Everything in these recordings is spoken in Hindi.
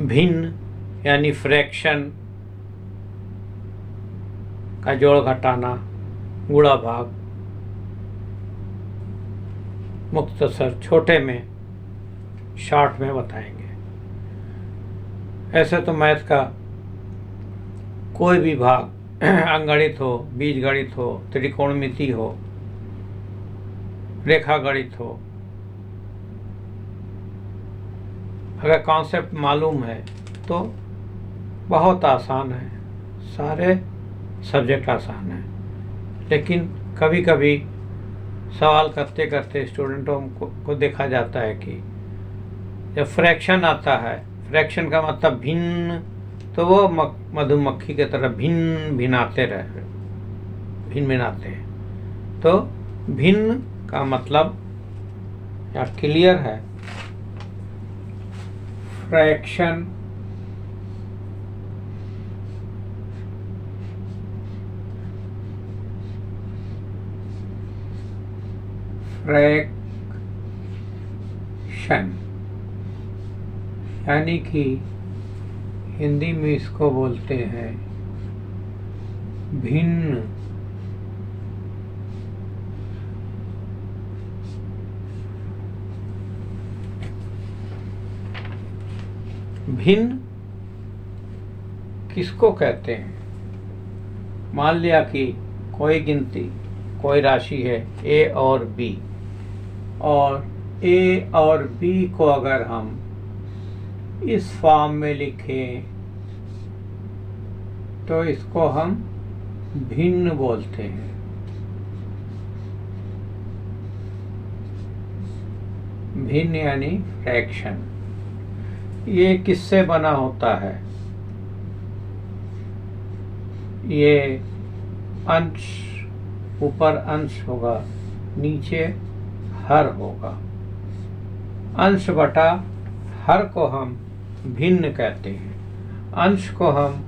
भिन्न यानी फ्रैक्शन का जोड़ घटाना, गुणा भाग, मुख्तसर छोटे में शॉर्ट में बताएंगे। ऐसे तो मैथ का कोई भी भाग अंगणित हो, बीजगणित हो, त्रिकोणमिति हो, रेखा गणित हो, अगर कॉन्सेप्ट मालूम है तो बहुत आसान है, सारे सब्जेक्ट आसान है। लेकिन कभी कभी सवाल करते करते स्टूडेंटों को देखा जाता है कि जब फ्रैक्शन आता है, फ्रैक्शन का मतलब भिन्न, तो वो मधुमक्खी की तरह भिन्न भिनाते हैं। तो भिन्न का मतलब या क्लियर है, फ्रैक्शन यानी कि हिंदी में इसको बोलते हैं भिन्न। भिन्न किसको कहते हैं? मान लिया कि कोई राशि है a और b, और a और b को अगर हम इस फॉर्म में लिखें तो इसको हम भिन्न बोलते हैं। भिन्न यानी फ्रैक्शन। ये किससे बना होता है? ये अंश, ऊपर अंश होगा, नीचे हर होगा। अंश बटा हर को हम भिन्न कहते हैं। अंश को हम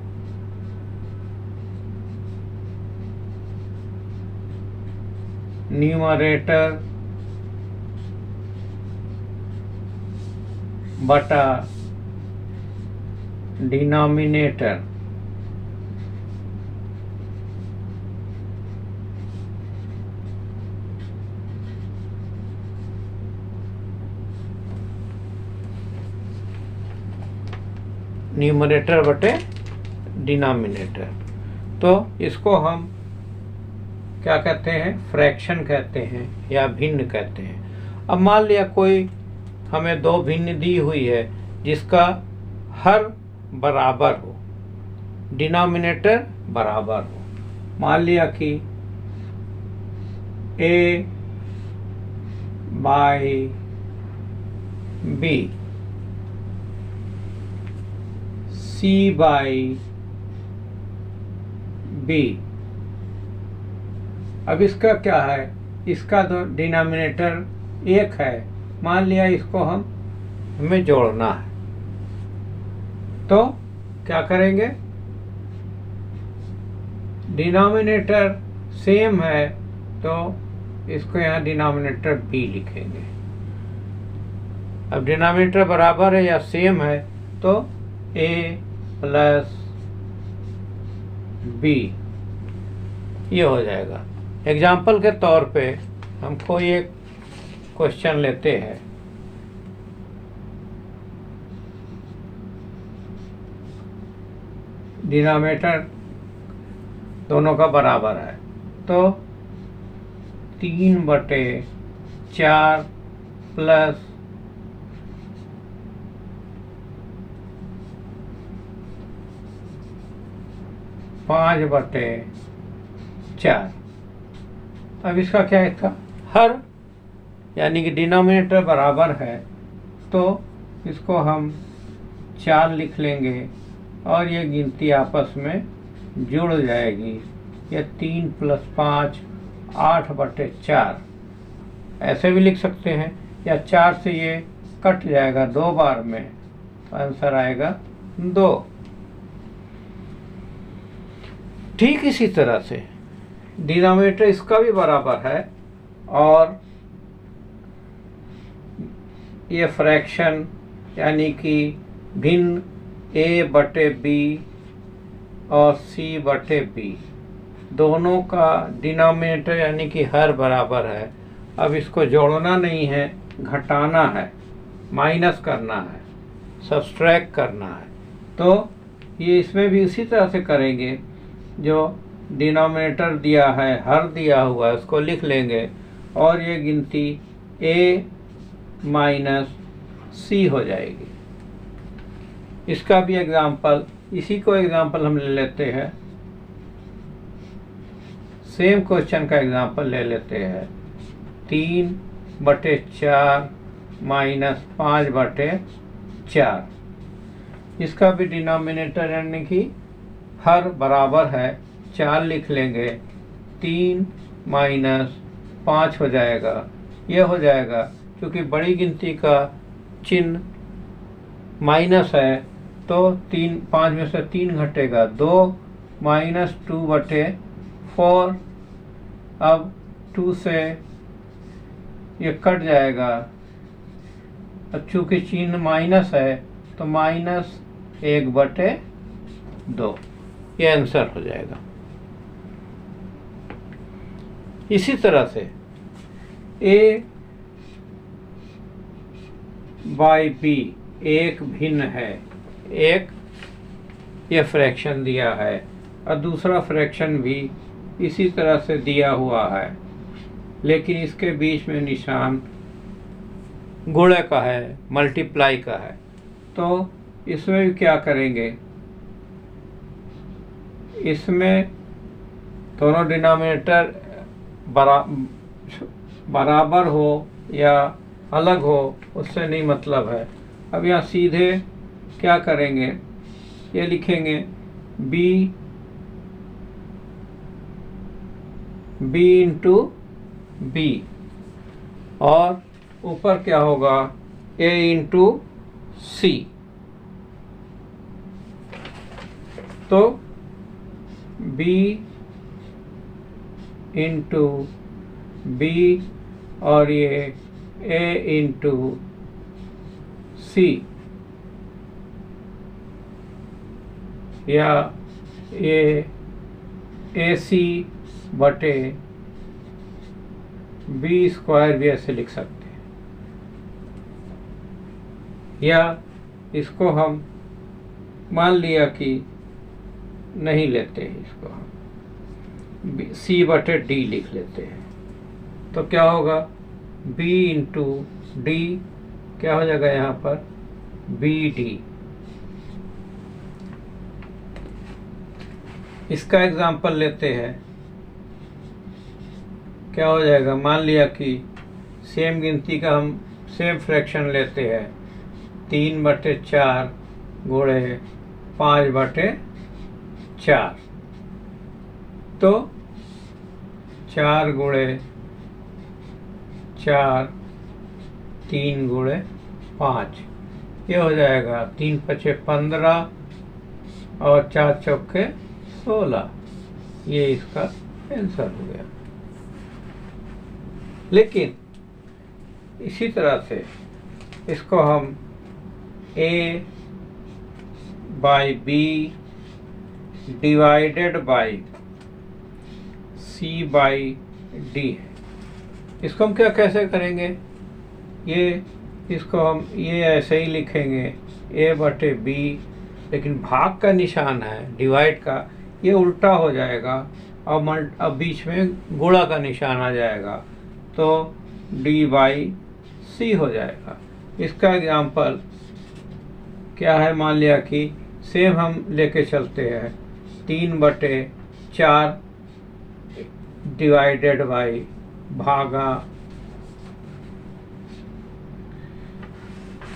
न्यूमरेटर बटा डिनोमिनेटर, न्यूमरेटर बटे डिनोमिनेटर, तो इसको हम क्या कहते हैं? फ्रैक्शन कहते हैं या भिन्न कहते हैं। अब मान लिया कोई हमें दो भिन्न दी हुई है जिसका हर बराबर हो, डिनोमिनेटर बराबर हो। मान लिया कि a by b, c by b। अब इसका क्या है? इसका तो डिनोमिनेटर एक है, मान लिया इसको हमें जोड़ना है, तो क्या करेंगे? डिनोमिनेटर सेम है तो इसको यहाँ डिनोमिनेटर b लिखेंगे। अब डिनोमिनेटर बराबर है या सेम है तो a प्लस b ये हो जाएगा। एग्जाम्पल के तौर पे हम कोई एक क्वेश्चन लेते हैं। डिनोमिनेटर दोनों का बराबर है तो 3/4 प्लस 5/4। अब इसका क्या है? इसका हर, यानी कि डिनोमिनेटर बराबर है तो इसको हम 4 लिख लेंगे और ये गिनती आपस में जुड़ जाएगी। ये 3 + 5 8/4 ऐसे भी लिख सकते हैं, या 4 से ये कट जाएगा 2 बार में, तो आंसर आएगा 2। ठीक इसी तरह से डिनोमिनेटर इसका भी बराबर है और ये फ्रैक्शन यानी कि भिन्न ए बटे बी और सी बटे बी, दोनों का डिनोमिनेटर यानी कि हर बराबर है। अब इसको जोड़ना नहीं है, घटाना है, माइनस करना है, सब्सट्रैक्ट करना है। तो ये इसमें भी उसी तरह से करेंगे। जो डिनोमिनेटर दिया है, हर दिया हुआ है, उसको लिख लेंगे और ये गिनती a माइनस सी हो जाएगी। इसका भी एग्जाम्पल, इसी को एग्जाम्पल हम ले लेते हैं, सेम क्वेश्चन का एग्जाम्पल ले लेते हैं। 3/4 माइनस 5/4, इसका भी डिनोमिनेटर यानी कि हर बराबर है, 4 लिख लेंगे, 3 माइनस 5 हो जाएगा। यह हो जाएगा क्योंकि बड़ी गिनती का चिन्ह माइनस है तो 5 में से 3 घटेगा, 2 माइनस 2/4। अब 2 से ये कट जाएगा, अब चूंकि चिन्ह माइनस है तो -1/2, ये आंसर हो जाएगा। इसी तरह से a बाई बी एक भिन्न है, एक ये फ्रैक्शन दिया है और दूसरा फ्रैक्शन भी इसी तरह से दिया हुआ है, लेकिन इसके बीच में निशान गुणे का है, मल्टीप्लाई का है। तो इसमें भी क्या करेंगे, इसमें दोनों डिनोमिनेटर बराबर हो या अलग हो उससे नहीं मतलब है। अब यहाँ सीधे क्या करेंगे, ये लिखेंगे b इंटू बी और ऊपर क्या होगा a इंटू सी। तो b इंटू बी और ये a इंटू सी, या ये AC बटे B² भी ऐसे लिख सकते हैं, या इसको हम मान लिया कि नहीं लेते हैं, इसको हम C/D लिख लेते हैं। तो क्या होगा B इंटू डी, क्या हो जाएगा यहाँ पर BD। इसका एग्जाम्पल लेते हैं, क्या हो जाएगा, मान लिया कि सेम गिनती का हम सेम फ्रैक्शन लेते हैं, 3/4 गुणे 5/4, तो 4 गुणे 4, 3 गुणे 5, ये हो जाएगा 3×5 = 15 और 4×4 = 16, ये इसका आंसर हो गया। लेकिन इसी तरह से इसको हम a by B divided by C by D है, इसको हम क्या कैसे करेंगे, इसको हम ये ऐसे ही लिखेंगे a/b, लेकिन भाग का निशान है, डिवाइड का, ये उल्टा हो जाएगा और अब बीच में गुणा का निशान आ जाएगा, तो d/c हो जाएगा। इसका एग्जाम्पल क्या है, मान लिया कि सेम हम लेके चलते हैं, 3/4 डिवाइडेड बाई भागा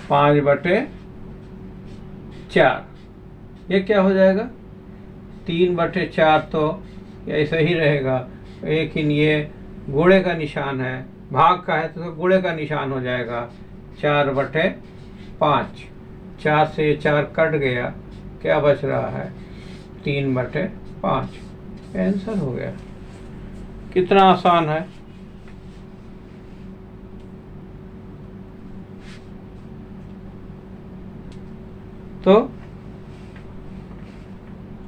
5/4, ये क्या हो जाएगा, 3/4 तो ऐसा ही रहेगा, लेकिन ये गुणे का निशान है, भाग का है तो गुणे का निशान हो जाएगा, 4/5, 4 से 4 कट गया, क्या बच रहा है 3/5, आंसर हो गया। कितना आसान है। तो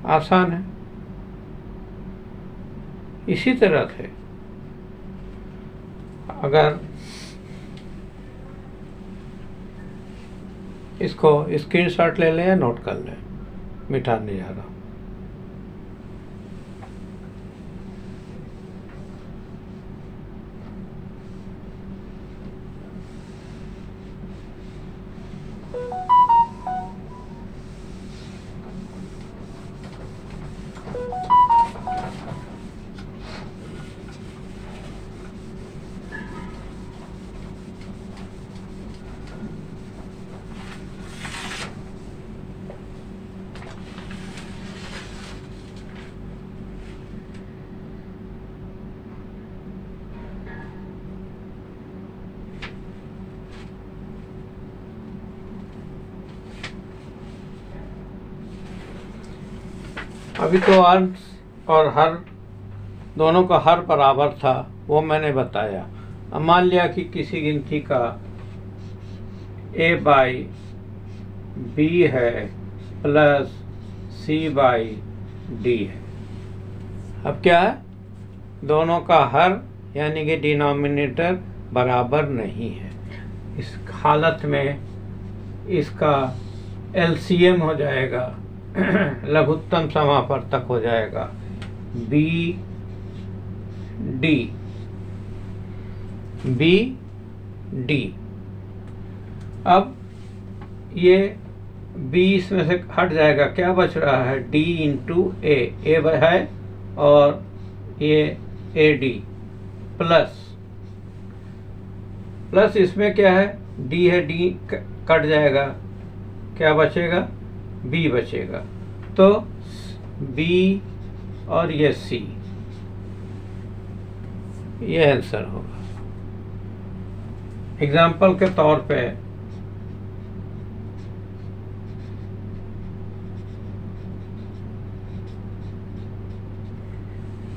आसान है। इसी तरह से अगर इसको स्क्रीनशॉट ले लें या नोट कर लें, मिटाने जा रहा हूँ। अभी तो अंश और हर दोनों का हर बराबर था, वो मैंने बताया। अब मान लिया कि किसी गिनती का a बाई बी है प्लस c बाई डी है। अब क्या है, दोनों का हर यानी कि डिनोमिनेटर बराबर नहीं है। इस हालत में इसका एलसीएम हो जाएगा, लघुत्तम समापवर्तक हो जाएगा बी डी। अब ये b इसमें से हट जाएगा, क्या बच रहा है, d इंटू ए है और ये ए डी प्लस इसमें क्या है, d है, d कट जाएगा, क्या बचेगा, b बचेगा। तो b और ये c, ये आंसर होगा। एग्जाम्पल के तौर पे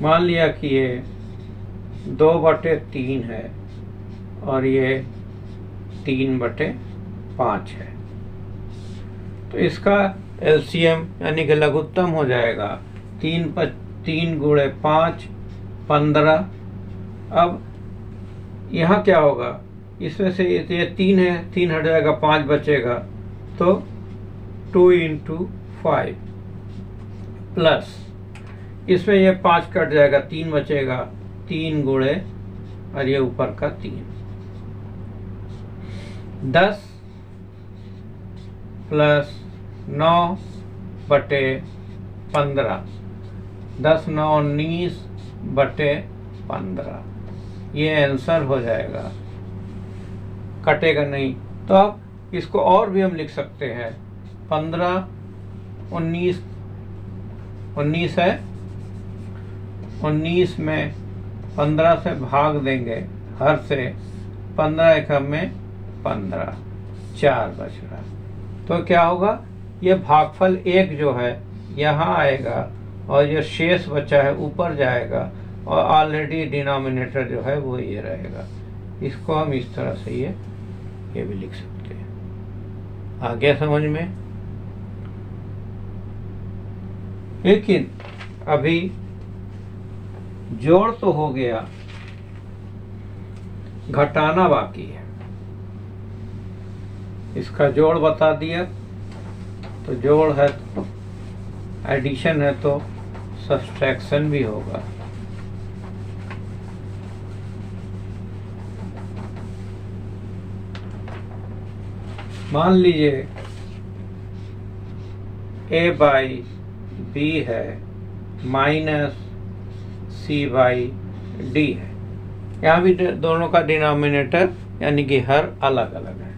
मान लिया कि ये 2/3 है और ये 3/5 है, तो इसका एलसीएम यानी कि लघुत्तम हो जाएगा 3 गुणे 5 15। अब यहाँ क्या होगा, इसमें से ये 3 है, 3 हट जाएगा, 5 बचेगा, तो 2 इंटू 5 प्लस इसमें ये 5 कट जाएगा, 3 बचेगा, 3 गुणे और ये ऊपर का 3, 10 प्लस 9/15, 10 9 19/15, ये आंसर हो जाएगा, कटेगा नहीं। तो अब इसको और भी हम लिख सकते हैं, 15 19 है, 19 में 15 से भाग देंगे हर से, 15 एकम में 15, 4 बच रहा। तो क्या होगा, ये भागफल 1 जो है यहाँ आएगा और जो शेष बचा है ऊपर जाएगा और ऑलरेडी डिनोमिनेटर जो है वो ये रहेगा। इसको हम इस तरह से ये भी लिख सकते हैं। आ गया समझ में? लेकिन अभी जोड़ तो हो गया, घटाना बाकी है। इसका जोड़ बता दिया, तो जोड़ है तो एडिशन है तो सब्सट्रैक्शन भी होगा। मान लीजिए a बाई बी है माइनस c बाई डी है। यहाँ भी दोनों का डिनोमिनेटर यानी कि हर अलग अलग है,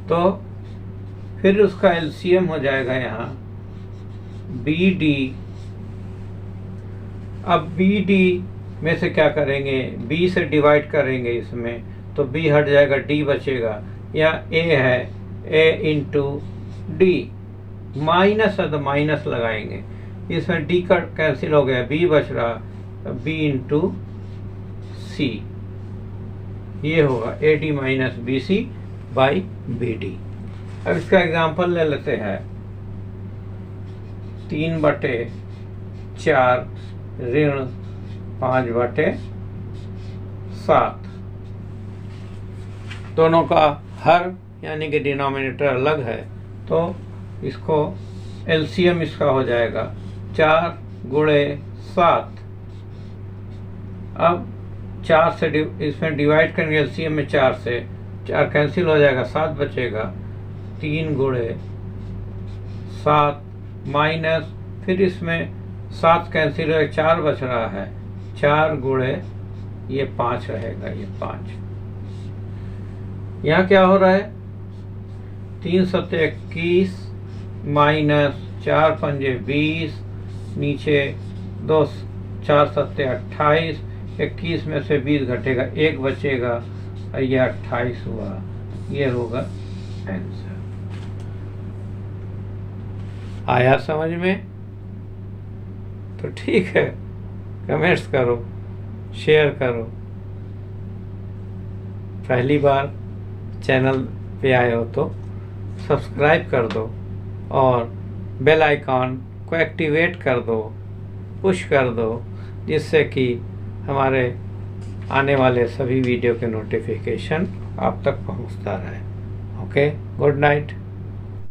तो फिर उसका एलसीएम हो जाएगा यहाँ बी डी। अब बी डी में से क्या करेंगे, b से डिवाइड करेंगे इसमें, तो b हट जाएगा, d बचेगा। या a है, a इंटू डी, माइनस है तो माइनस लगाएंगे, इसमें d का कैंसिल हो गया, b बच रहा, b इंटू सी, ये होगा A D minus B C by B D. अब इसका एग्जाम्पल ले लेते हैं। 3/4 ऋण 5/7। दोनों का हर यानी कि डिनोमिनेटर अलग है, तो इसको एलसीएम इसका हो जाएगा 4 × 7। अब 4 से इसमें डिवाइड करेंगे, एलसीएम में 4 से 4 कैंसिल हो जाएगा, 7 बचेगा। 3 × 7 माइनस, फिर इसमें 7 कैंसिल हो, 4 बच रहा है, 4 × ये 5 रहेगा, ये 5। यहाँ क्या हो रहा है, 3 × 7 = 21 माइनस 4 × 5 = 20, नीचे 2 4 × 7 = 28, 21 में से 20 घटेगा, 1 बचेगा, ये 28 हुआ। ये होगा आंसर। आया समझ में? तो ठीक है, कमेंट्स करो, शेयर करो। पहली बार चैनल पे आए हो तो सब्सक्राइब कर दो और बेल आइकॉन को एक्टिवेट कर दो, पुश कर दो, जिससे कि हमारे आने वाले सभी वीडियो के नोटिफिकेशन आप तक पहुंचता रहे। Okay, good night.